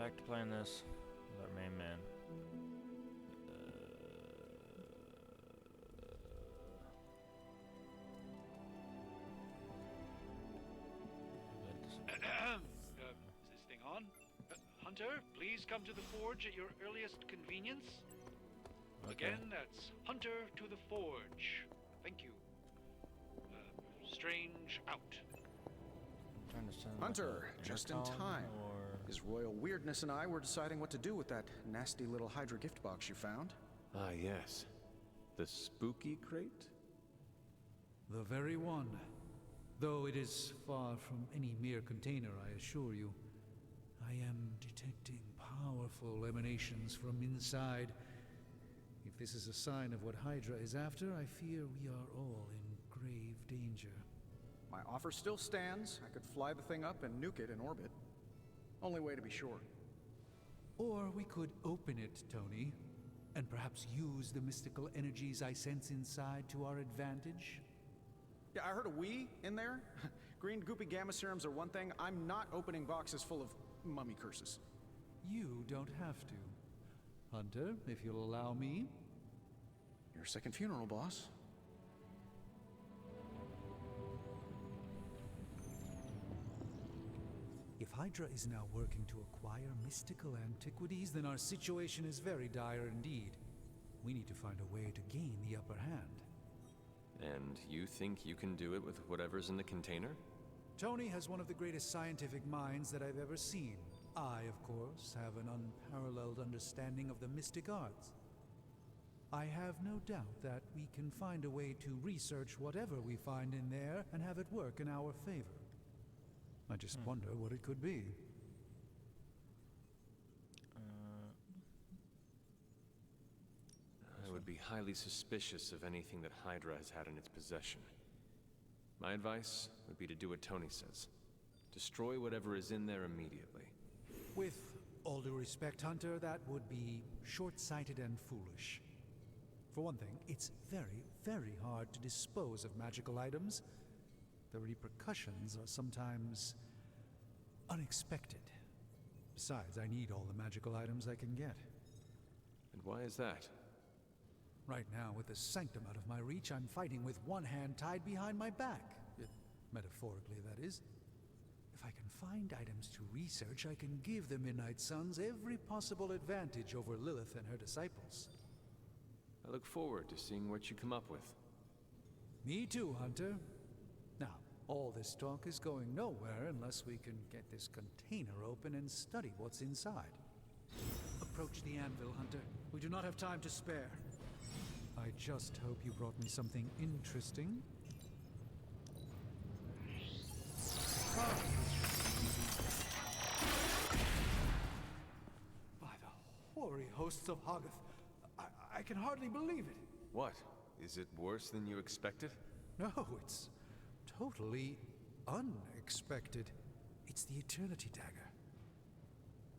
back to playing this with our main man. Is this thing on? Hunter, please come to the forge at your earliest convenience. Okay. Again, that's Hunter to the forge. Thank you. Strange out. I'm trying to send Hunter, like a just in intercom time. Or... His royal weirdness and I were deciding what to do with that nasty little Hydra gift box you found. Ah, yes. The spooky crate? The very one. Though it is far from any mere container, I assure you. I am detecting powerful emanations from inside. If this is a sign of what Hydra is after, I fear we are all in grave danger. My offer still stands. I could fly the thing up and nuke it in orbit. Only way to be sure. Or we could open it, Tony, and perhaps use the mystical energies I sense inside to our advantage. Yeah, I heard a we in there. Green goopy gamma serums are one thing. I'm not opening boxes full of mummy curses. You don't have to. Hunter, if you'll allow me. Your second funeral, boss. If Hydra is now working to acquire mystical antiquities, then our situation is very dire indeed. We need to find a way to gain the upper hand. And you think you can do it with whatever's in the container? Tony has one of the greatest scientific minds that I've ever seen. I, of course, have an unparalleled understanding of the mystic arts. I have no doubt that we can find a way to research whatever we find in there and have it work in our favor. I just wonder what it could be. I would be highly suspicious of anything that Hydra has had in its possession. My advice would be to do what Tony says. Destroy whatever is in there immediately. With all due respect, Hunter, that would be short-sighted and foolish. For one thing, it's very, very hard to dispose of magical items. The repercussions are sometimes unexpected. Besides, I need all the magical items I can get. And why is that? Right now, with the sanctum out of my reach, I'm fighting with one hand tied behind my back. Metaphorically, that is. If I can find items to research, I can give the Midnight Suns every possible advantage over Lilith and her disciples. I look forward to seeing what you come up with. Me too, Hunter. Now, all this talk is going nowhere unless we can get this container open and study what's inside. Approach the anvil, Hunter. We do not have time to spare. I just hope you brought me something interesting. By the hoary hosts of Hoggoth, I can hardly believe it. What? Is it worse than you expected? No, it's totally unexpected. It's the Eternity Dagger.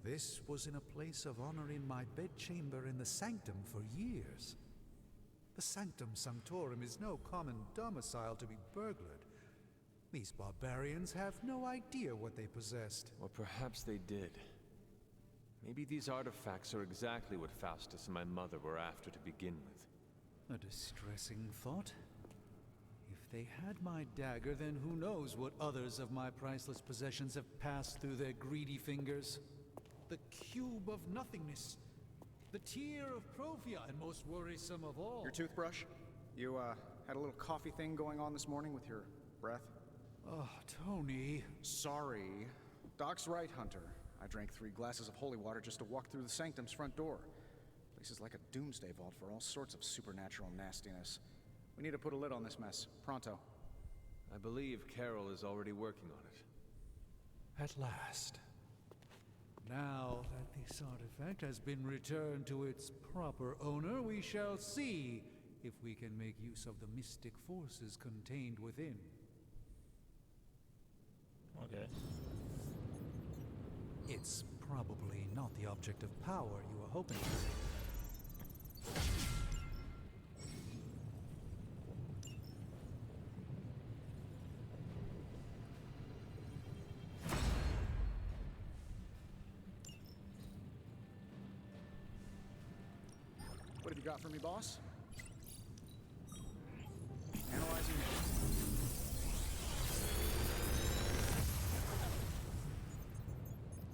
This was in a place of honor in my bedchamber in the Sanctum for years. The Sanctum Sanctorum is no common domicile to be burglared. These barbarians have no idea what they possessed. Or perhaps they did. Maybe these artifacts are exactly what Faustus and my mother were after to begin with. A distressing thought. If they had my dagger, then who knows what others of my priceless possessions have passed through their greedy fingers. The Cube of Nothingness. The Tear of Profia, and most worrisome of all. Your toothbrush? You, had a little coffee thing going on this morning with your breath? Oh, Tony. Sorry. Doc's right, Hunter. I drank 3 glasses of holy water just to walk through the Sanctum's front door. Place is like a doomsday vault for all sorts of supernatural nastiness. We need to put a lid on this mess. Pronto. I believe Carol is already working on it. At last. Now that this artifact has been returned to its proper owner, we shall see if we can make use of the mystic forces contained within. Okay. It's probably not the object of power you were hoping for. You got for me, boss? Analyzing it.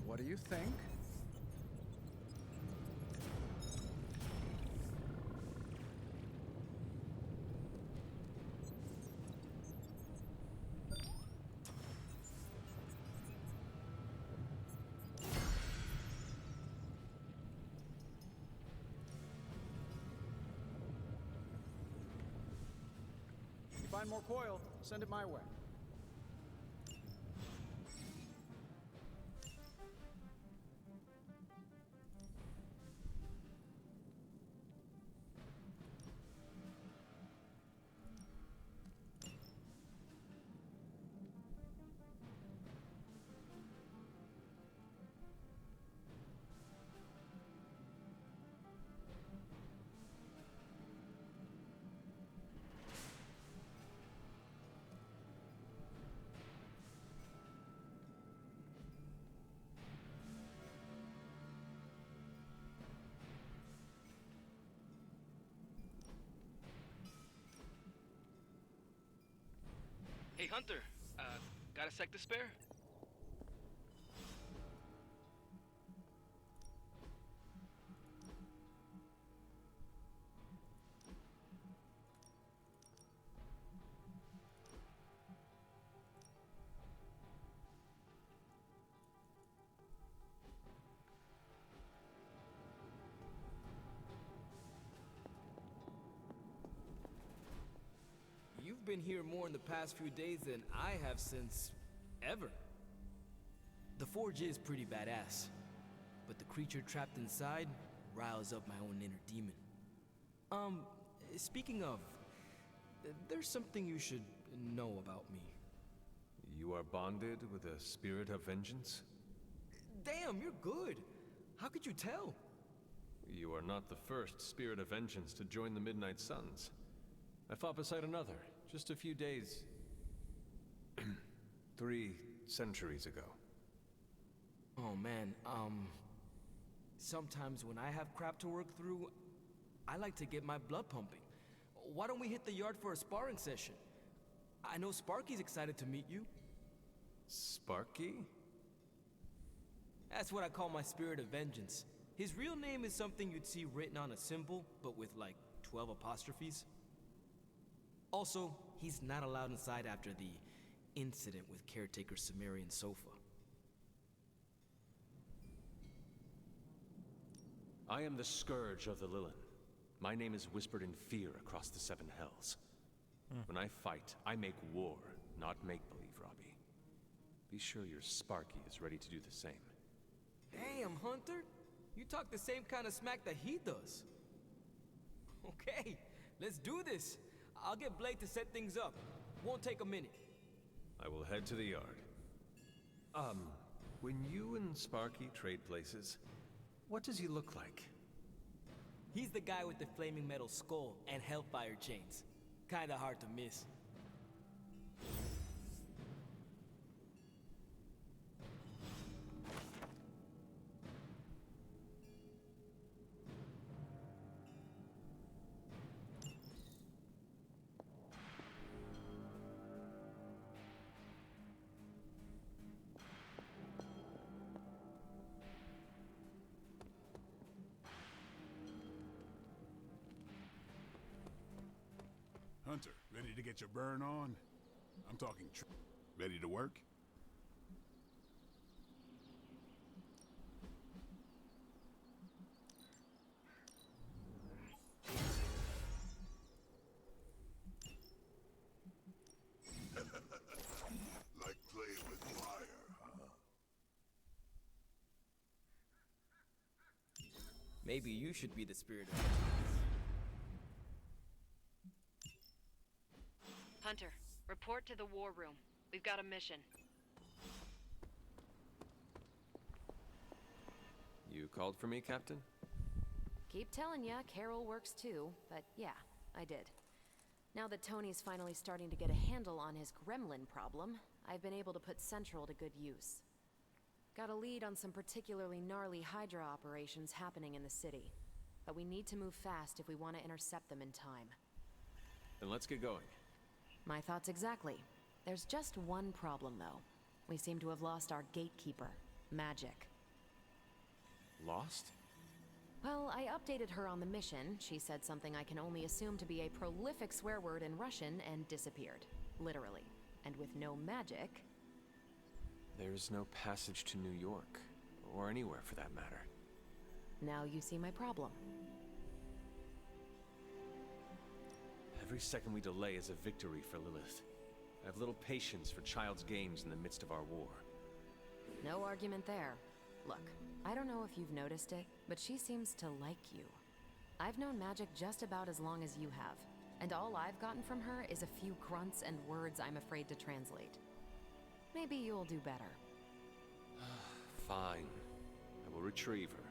What do you think? Find more coil, send it my way. Hey, Hunter. Got a sec to spare? You've been here more in the past few days than I have since... ever. The Forge is pretty badass, but the creature trapped inside riles up my own inner demon. Speaking of, there's something you should know about me. You are bonded with a spirit of vengeance? Damn, you're good. How could you tell? You are not the first spirit of vengeance to join the Midnight Suns. I fought beside another, just a few days... 3 centuries ago. Oh man, sometimes when I have crap to work through, I like to get my blood pumping. Why don't we hit the yard for a sparring session? I know Sparky's excited to meet you. Sparky? That's what I call my spirit of vengeance. His real name is something you'd see written on a symbol, but with like 12 apostrophes. Also, he's not allowed inside after the incident with caretaker Sumerian Sofa. I am the Scourge of the Lilin. My name is whispered in fear across the 7 hells. When I fight, I make war, not make-believe, Robbie. Be sure your Sparky is ready to do the same. Damn, Hunter! You talk the same kind of smack that he does. Okay, let's do this. I'll get Blade to set things up. Won't take a minute. I will head to the yard. When you and Sparky trade places, what does he look like? He's the guy with the flaming metal skull and hellfire chains. Kinda hard to miss. Hunter, ready to get your burn on? I'm talking ready to work? Like playing with fire, huh? Maybe you should be the spirit of Hunter, report to the war room. We've got a mission. You called for me, Captain? Keep telling ya, Carol works too, but yeah, I did. Now that Tony's finally starting to get a handle on his gremlin problem, I've been able to put Central to good use. Got a lead on some particularly gnarly Hydra operations happening in the city. but we need to move fast if we want to intercept them in time. Then let's get going. My thoughts exactly. There's just one problem, though. We seem to have lost our gatekeeper, Magic. Lost? Well, I updated her on the mission. She said something I can only assume to be a prolific swear word in Russian and disappeared. Literally. And with no magic... There's no passage to New York, or anywhere for that matter. Now you see my problem. Every second we delay is a victory for Lilith. I have little patience for child's games in the midst of our war. No argument there. Look, I don't know if you've noticed it, but she seems to like you. I've known Magic just about as long as you have, and all I've gotten from her is a few grunts and words I'm afraid to translate. Maybe you'll do better. Fine. I will retrieve her.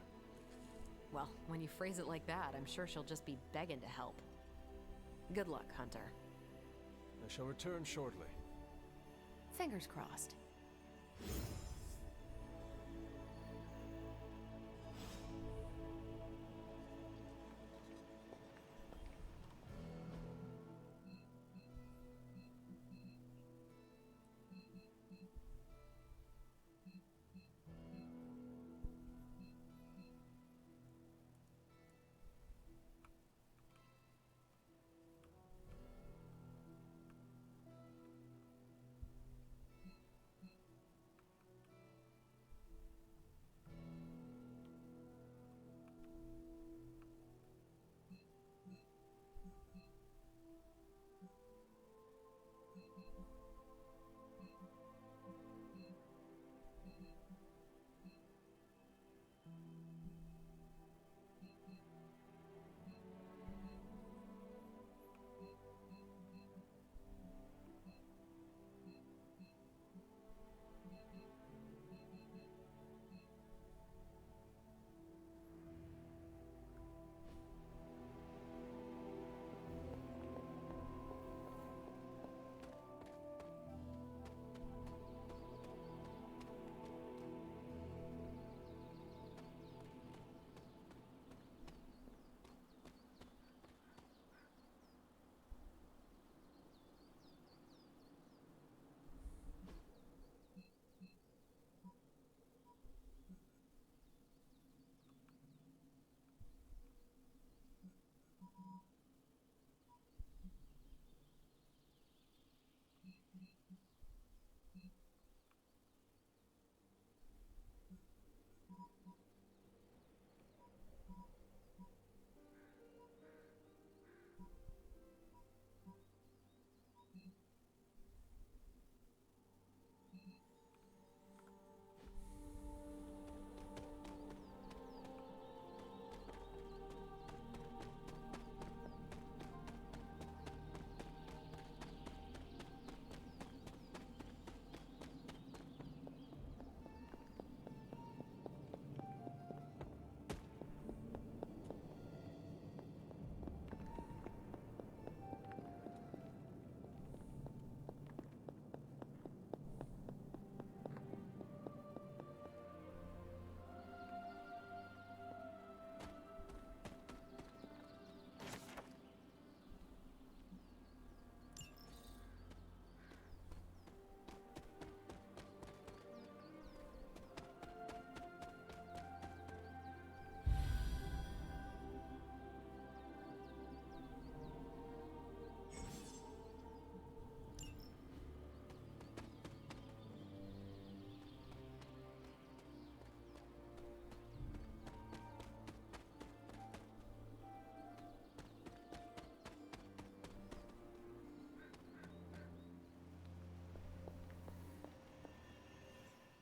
Well, when you phrase it like that, I'm sure she'll just be begging to help. Good luck, Hunter. I shall return shortly. Fingers crossed.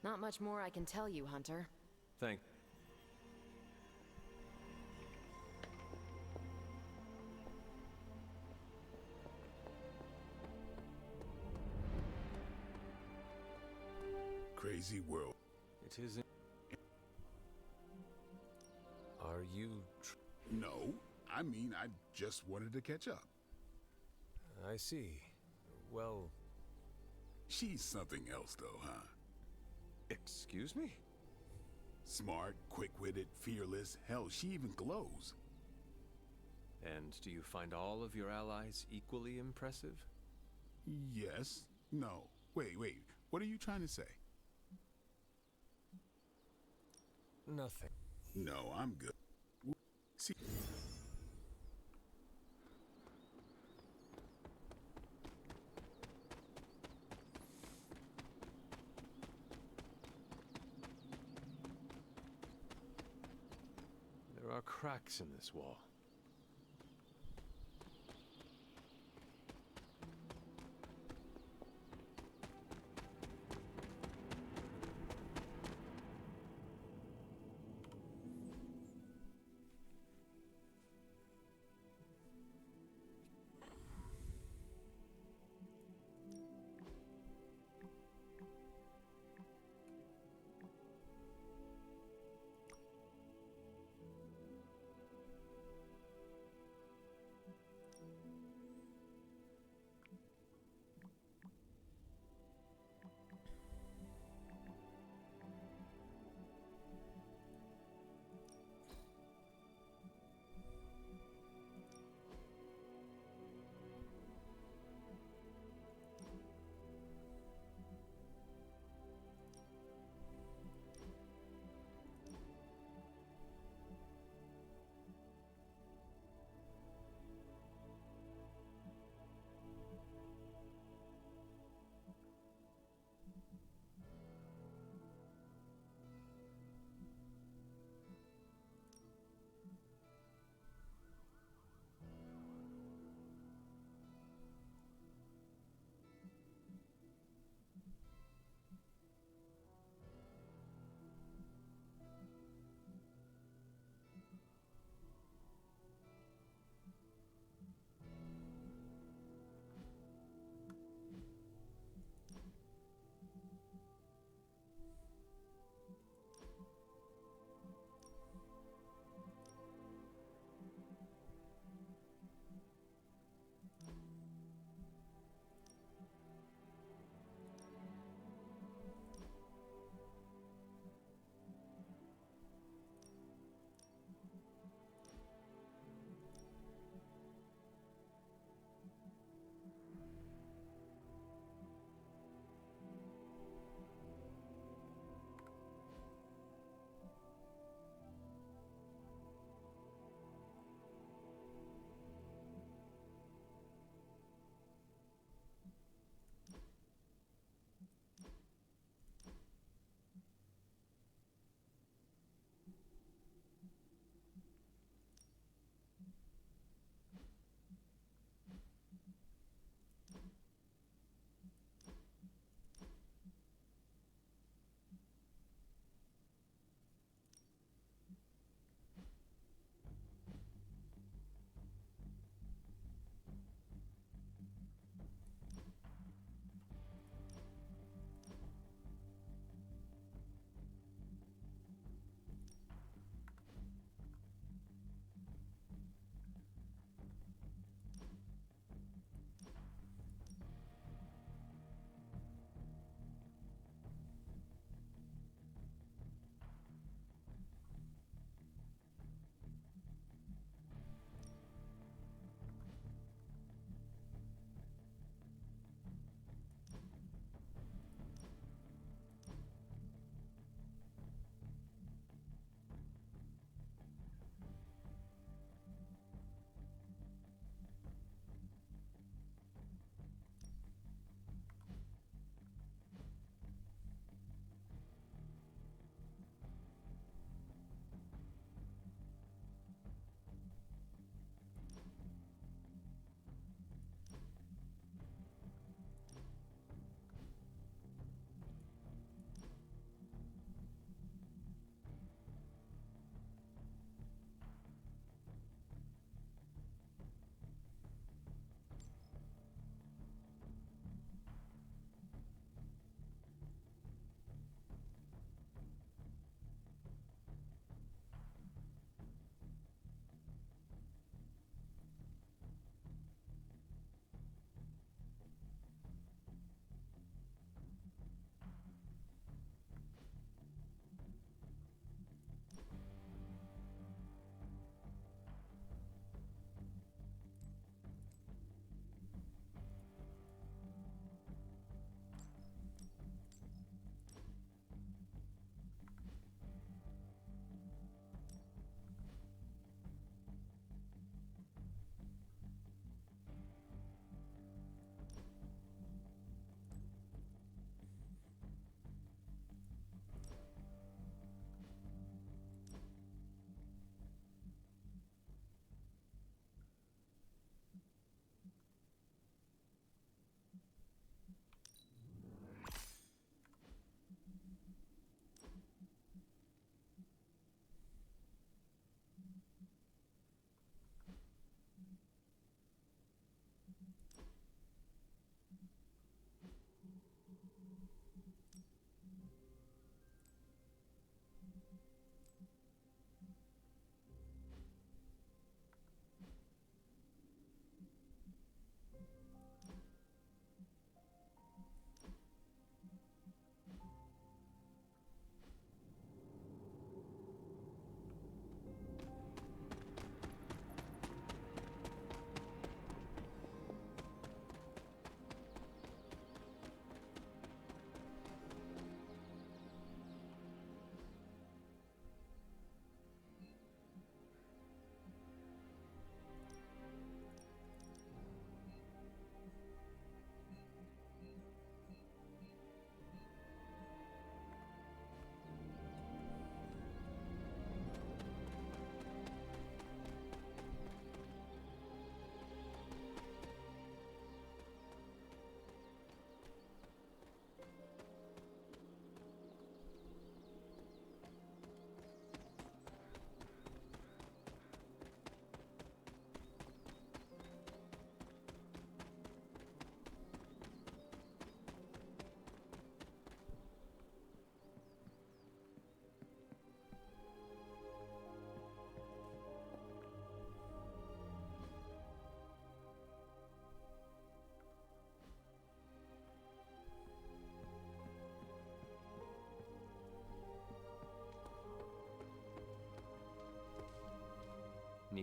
Not much more I can tell you, Hunter. Thank... Crazy world. It isn't... Are you... No, I mean, I just wanted to catch up. I see. Well... She's something else, though, huh? Excuse me? Smart, quick-witted, fearless. Hell, she even glows. And do you find all of your allies equally impressive? Yes. No. Wait. What are you trying to say? Nothing. No, I'm good. See. There are cracks in this wall.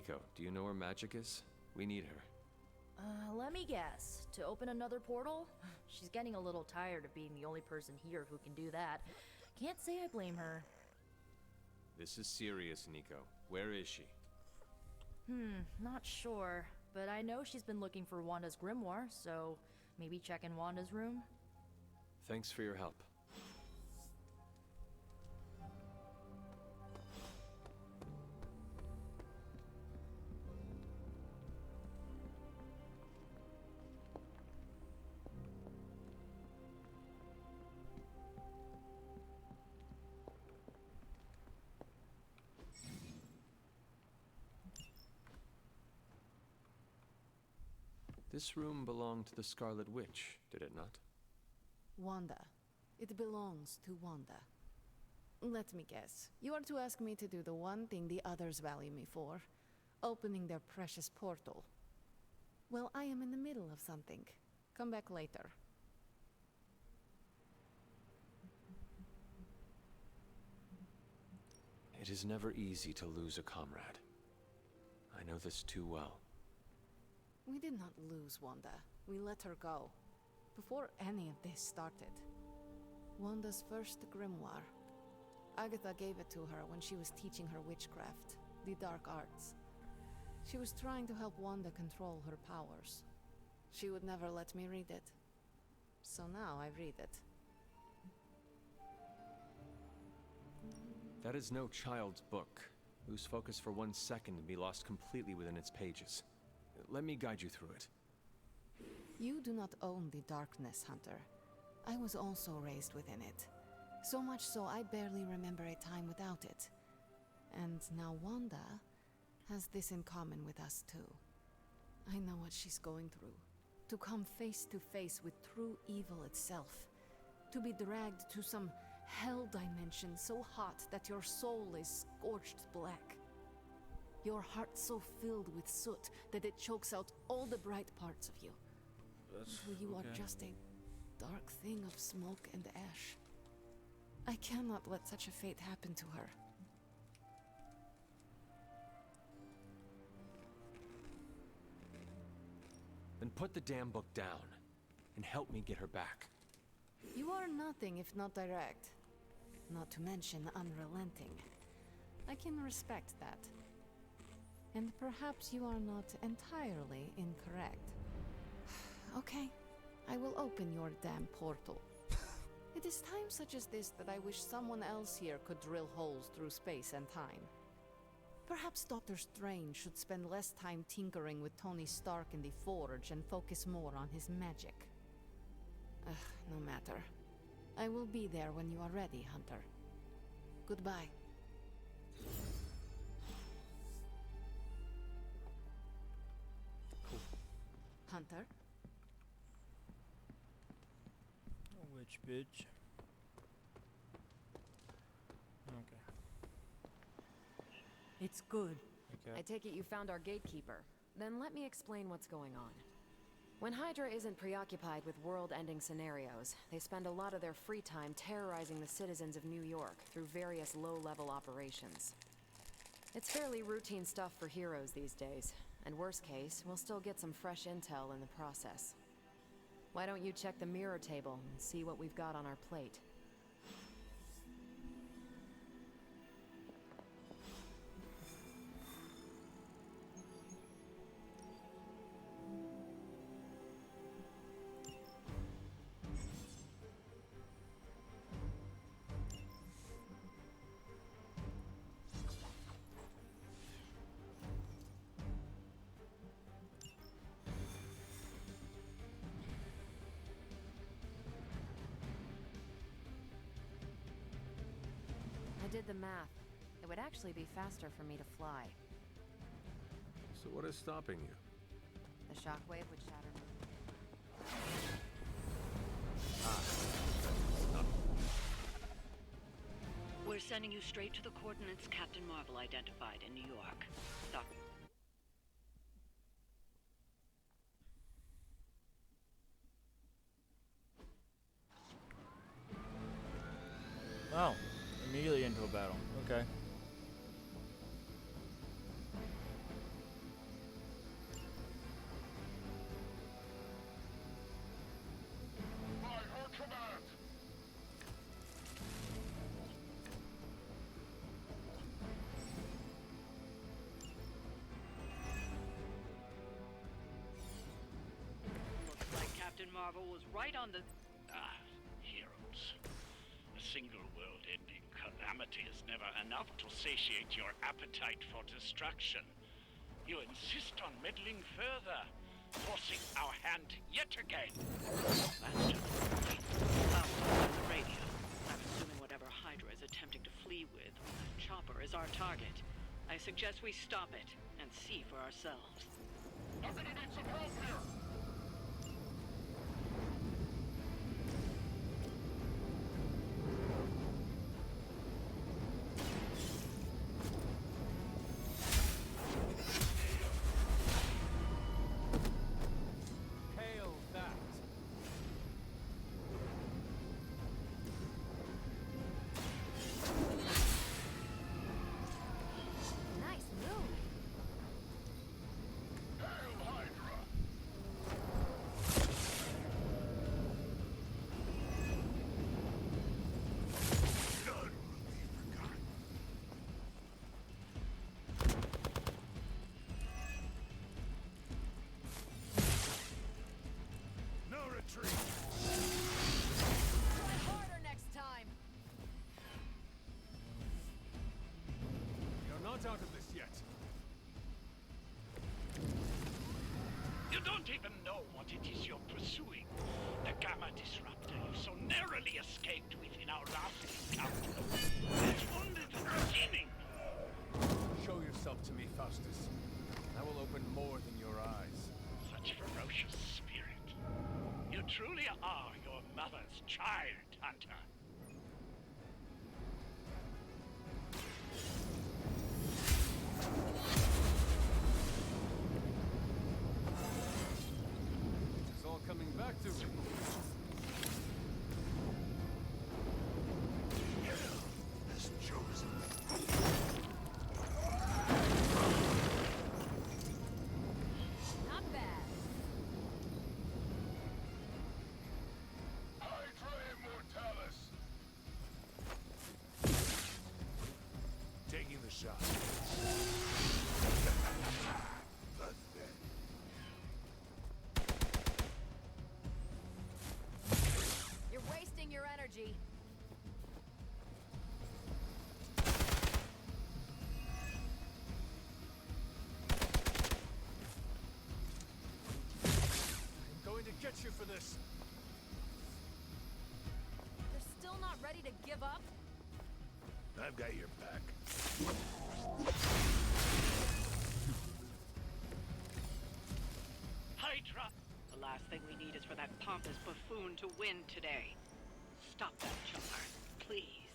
Nico, do you know where Magic is? We need her. Let me guess. To open another portal? She's getting a little tired of being the only person here who can do that. Can't say I blame her. This is serious, Nico. Where is she? Not sure. But I know she's been looking for Wanda's grimoire, so maybe check in Wanda's room? Thanks for your help. This room belonged to the Scarlet Witch, did it not? Wanda. It belongs to Wanda. Let me guess. You are to ask me to do the one thing the others value me for. Opening their precious portal. Well, I am in the middle of something. Come back later. It is never easy to lose a comrade. I know this too well. We did not lose Wanda. We let her go. Before any of this started. Wanda's first grimoire. Agatha gave it to her when she was teaching her witchcraft, the dark arts. She was trying to help Wanda control her powers. She would never let me read it. So now I read it. That is no child's book. Lose focus for 1 second and be lost completely within its pages. Let me guide you through it. You do not own the darkness, Hunter. I was also raised within it. So much so I barely remember a time without it. And now Wanda has this in common with us too. I know what she's going through. To come face to face with true evil itself. To be dragged to some hell dimension so hot that your soul is scorched black. Your heart so filled with soot that it chokes out all the bright parts of you. Until you are just a dark thing of smoke and ash. I cannot let such a fate happen to her. Then put the damn book down and help me get her back. You are nothing if not direct. Not to mention unrelenting. I can respect that. And perhaps you are not entirely incorrect. Okay, I will open your damn portal. It is times such as this that I wish someone else here could drill holes through space and time. Perhaps Doctor Strange should spend less time tinkering with Tony Stark in the Forge and focus more on his magic. No matter. I will be there when you are ready, Hunter. Goodbye. Hunter? Which bitch? Okay. It's good. Okay. I take it you found our gatekeeper. Then let me explain what's going on. When Hydra isn't preoccupied with world-ending scenarios, they spend a lot of their free time terrorizing the citizens of New York through various low-level operations. It's fairly routine stuff for heroes these days, and worst case, we'll still get some fresh intel in the process. Why don't you check the mirror table and see what we've got on our plate? I did the math. It would actually be faster for me to fly. So what is stopping you? The shockwave would shatter my... We're sending you straight to the coordinates Captain Marvel identified in New York. Doc. Oh, immediately into a battle. Okay. Captain Marvel was right on the... Heroes. A single world-ending calamity is never enough to satiate your appetite for destruction. You insist on meddling further, forcing our hand yet again. Master, on the radio. I'm assuming whatever Hydra is attempting to flee with the chopper is our target. I suggest we stop it and see for ourselves. I'm gonna need some help here! Hail that! Nice move. Hail Hydra! None will be forgotten. No retreat! Try harder next time. You're not out of this yet. You don't even know what it is you're pursuing. The Gamma Disruptor you so narrowly escaped within our last encounter. It's only the beginning. Show yourself to me, Faustus. I will open more than your eyes. Such ferocious spirit. You truly are your mother's child, Hunter. It's all coming back to me. Has chosen. Not bad. Hydra Immortalis! Taking the shot. Pathetic. You're wasting your energy. I'm going to get you for this. You're still not ready to give up? I've got your back. Hydra! The last thing we need is for that pompous buffoon to win today. Stop that chopper, please.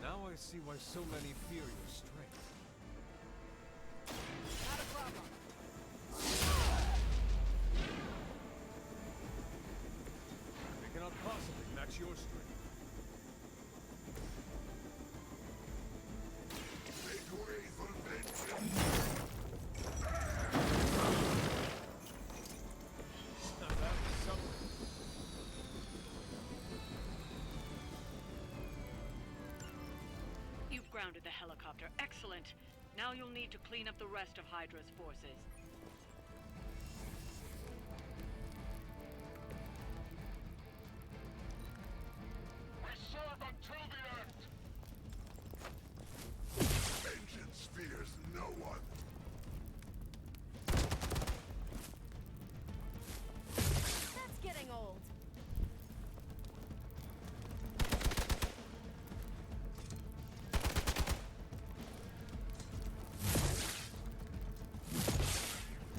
Now I see why so many fear your strength. Not a problem. They cannot possibly match your strength. Make way for vengeance! Now that was something. You've grounded the helicopter. Excellent. Now you'll need to clean up the rest of Hydra's forces. We serve until the end! Vengeance fears no one. That's getting old.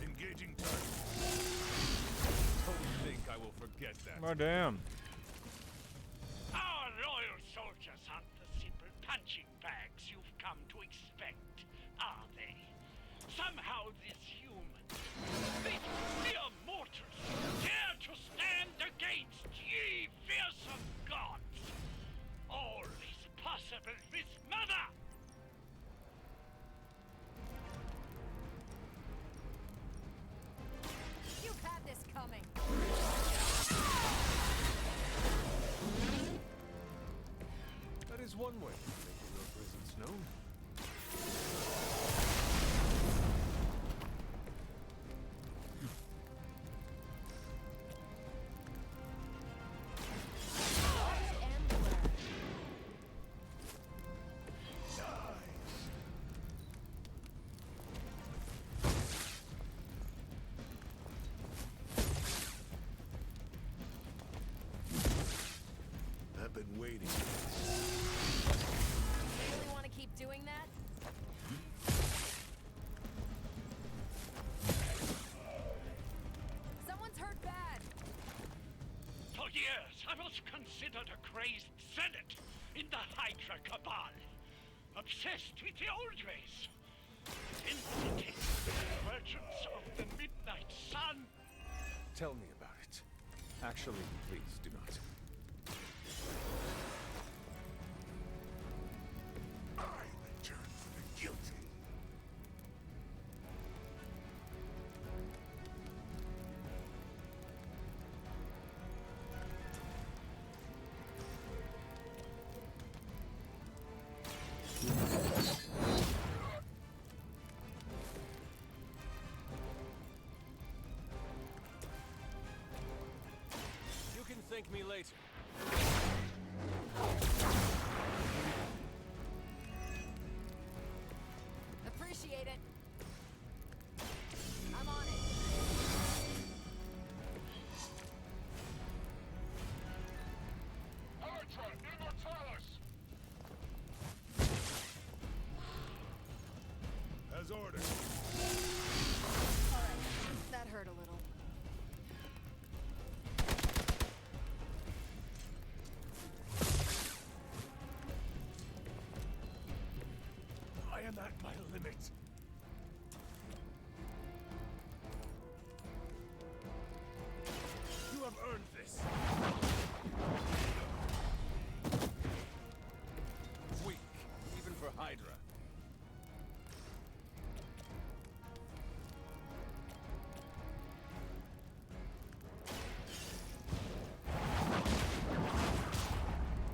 Engaging target. Don't think I will forget that. Oh, damn. Our loyal soldiers aren't the simple punching bags you've come to expect, are they? Somehow this human, these mere mortals, dare to stand against ye fearsome gods. All is possible with Mother! You've had this coming. That is one way of making your presence known. waiting. Really want to keep doing that? Someone's hurt bad. For years, I was considered a crazed zealot in the Hydra Cabal. Obsessed with the old ways. Imitating the convergence of the Midnight Sun. Tell me about it. Actually, please do not. I return for the guilty. You can thank me later. Appreciate it. I'm on it. Hydra, Immortalis! As ordered. Alright, that hurt a little. I am at my limit. You have earned this. Weak, even for Hydra.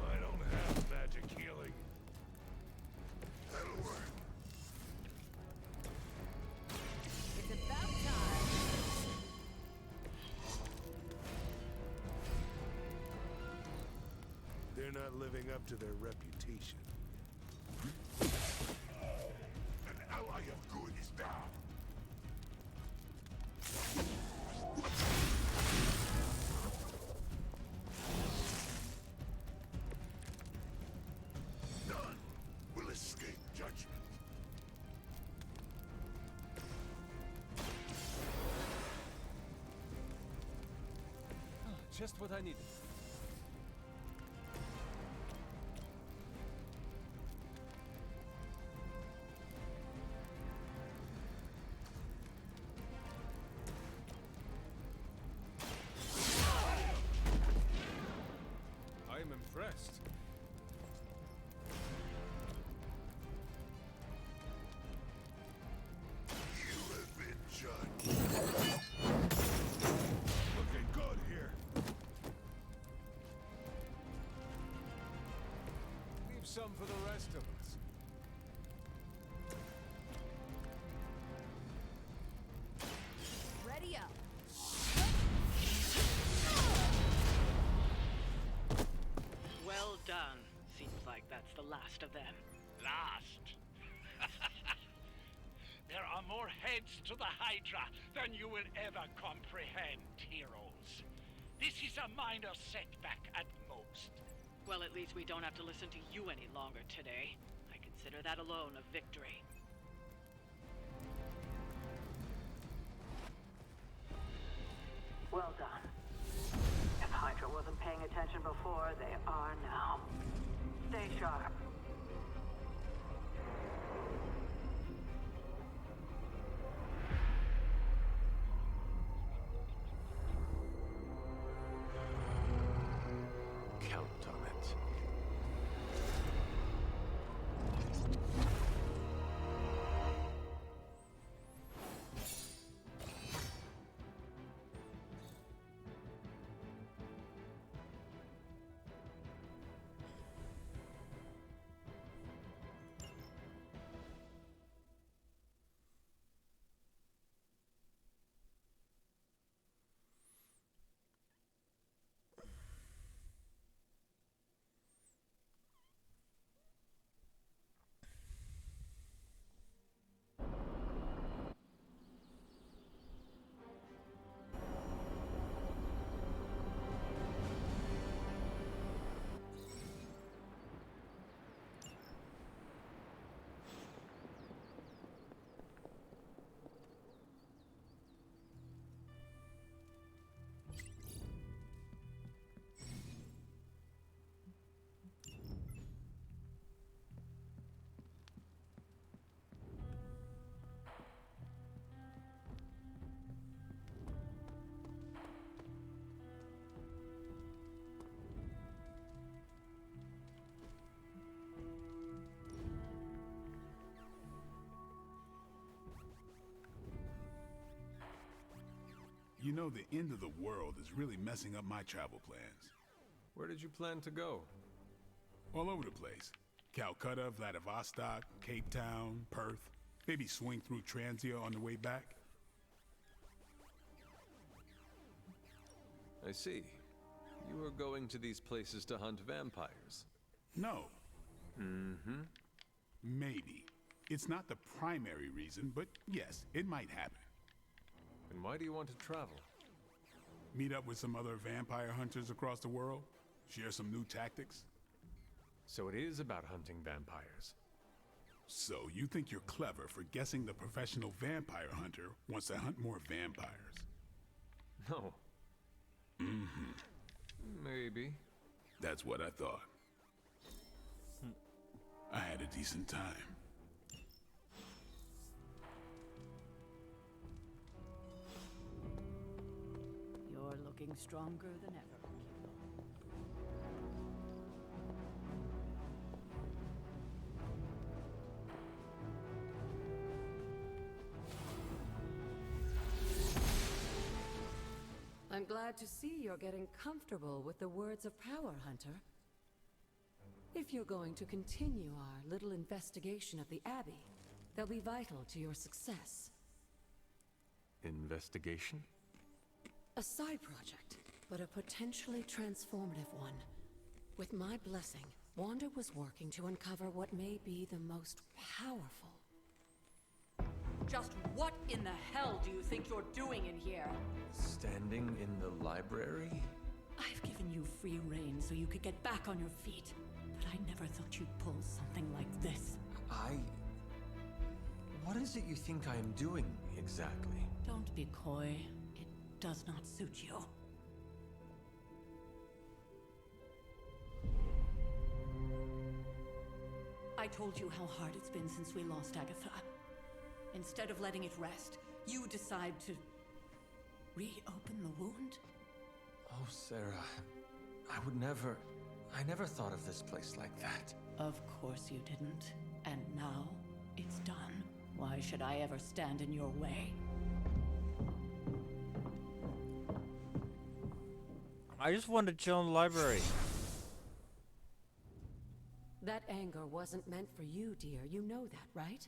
I don't have magic healing. That'll work. It's about time. They're not living up to their reputation. An ally of good is down. None will escape judgment. Just what I needed. I am impressed. You have been judged. Looking good here. Leave some for the rest of us. Ready up. Well done. Seems like that's the last of them. Last. There are more heads to the Hydra than you will ever comprehend, heroes. This is a minor setback at most. Well, at least we don't have to listen to you any longer today. I consider that alone a victory. Well done. If Hydra wasn't paying attention before, they are now. Stay sharp. Count on it. You know, the end of the world is really messing up my travel plans. Where did you plan to go? All over the place. Calcutta, Vladivostok, Cape Town, Perth. Maybe swing through Transia on the way back. I see. You are going to these places to hunt vampires. No. Mm-hmm. Maybe. It's not the primary reason, but yes, it might happen. And why do you want to travel? Meet up with some other vampire hunters across the world. Share some new tactics. So it is about hunting vampires. So you think you're clever for guessing the professional vampire hunter wants to hunt more vampires? No. Mm-hmm. Maybe. That's what I thought. I had a decent time. You're looking stronger than ever. I'm glad to see you're getting comfortable with the words of power, Hunter. If you're going to continue our little investigation of the Abbey, they'll be vital to your success. Investigation? A side project, but a potentially transformative one. With my blessing, Wanda was working to uncover what may be the most powerful. Just what in the hell do you think you're doing in here? Standing in the library? I've given you free rein so you could get back on your feet. But I never thought you'd pull something like this. What is it you think I am doing, exactly? Don't be coy. It does not suit you. I told you how hard it's been since we lost Agatha. Instead of letting it rest, you decide to reopen the wound? Oh, Sarah. I never thought of this place like that. Of course you didn't. And now, it's done. Why should I ever stand in your way? I just wanted to chill in the library. That anger wasn't meant for you, dear. You know that, right?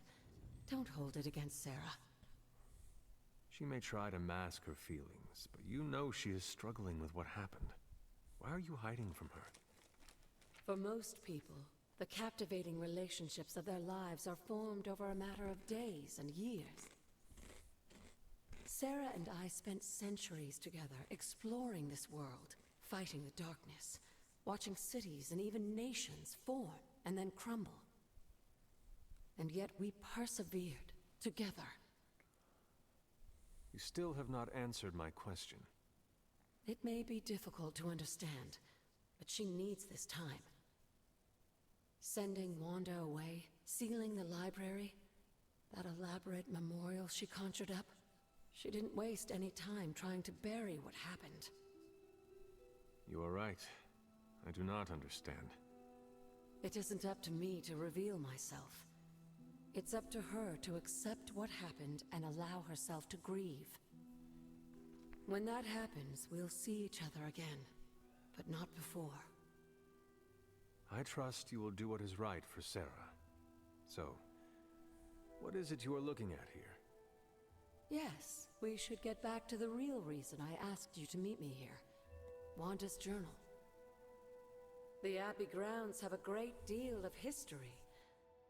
Don't hold it against Sarah. She may try to mask her feelings, but you know she is struggling with what happened. Why are you hiding from her? For most people, the captivating relationships of their lives are formed over a matter of days and years. Sarah and I spent centuries together exploring this world, fighting the darkness, watching cities and even nations form and then crumble. And yet we persevered together. You still have not answered my question. It may be difficult to understand, but she needs this time. Sending Wanda away, sealing the library, that elaborate memorial she conjured up, she didn't waste any time trying to bury what happened. You are right. I do not understand. It isn't up to me to reveal myself. It's up to her to accept what happened and allow herself to grieve. When that happens, we'll see each other again, but not before. I trust you will do what is right for Sarah. So, what is it you are looking at here? Yes, we should get back to the real reason I asked you to meet me here. Wanda's journal. The Abbey grounds have a great deal of history.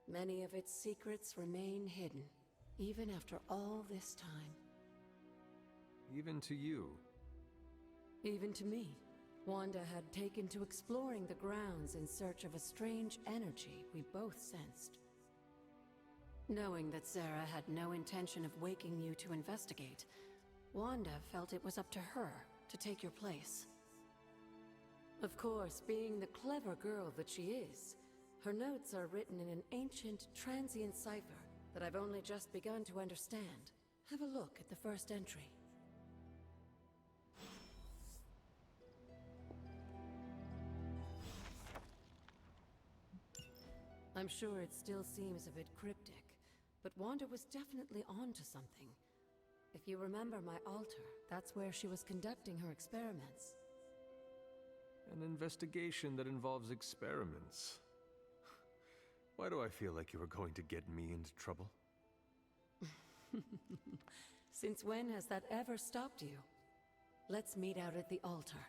Many of its secrets remain hidden, even after all this time. Even to you? Even to me. Wanda had taken to exploring the grounds in search of a strange energy we both sensed. Knowing that Sarah had no intention of waking you to investigate, Wanda felt it was up to her to take your place. Of course, being the clever girl that she is, her notes are written in an ancient, transient cipher that I've only just begun to understand. Have a look at the first entry. I'm sure it still seems a bit cryptic, but Wanda was definitely onto something. If you remember my altar, that's where she was conducting her experiments. An investigation that involves experiments. Why do I feel like you are going to get me into trouble? Since when has that ever stopped you? Let's meet out at the altar.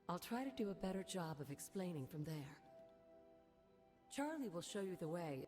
I'll try to do a better job of explaining from there. Charlie will show you the way.